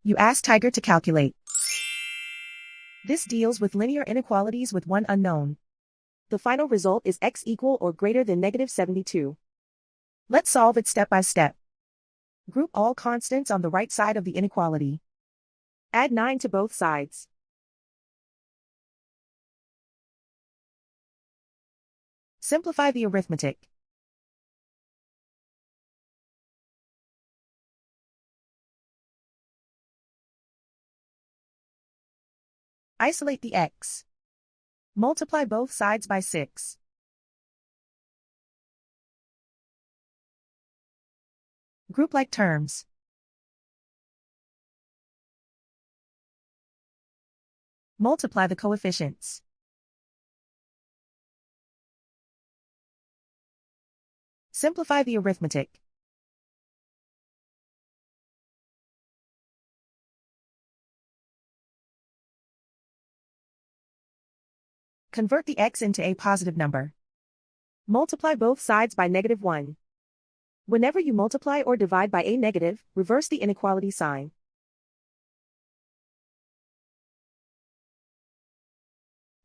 You ask Tiger to calculate. This deals with linear inequalities with one unknown. The final result is x equal or greater than -72. Let's solve it step by step. Group all constants on the right side of the inequality. Add 9 to both sides. Simplify the arithmetic. Isolate the x. Multiply both sides by 6. Group like terms. Multiply the coefficients. Simplify the arithmetic. Convert the x into a positive number. Multiply both sides by -1. Whenever you multiply or divide by a negative, reverse the inequality sign.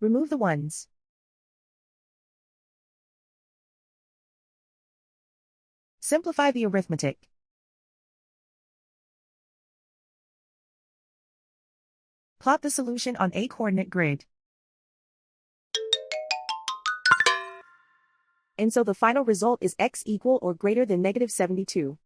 Remove the ones. Simplify the arithmetic. Plot the solution on a coordinate grid. And so the final result is x equal or greater than -72.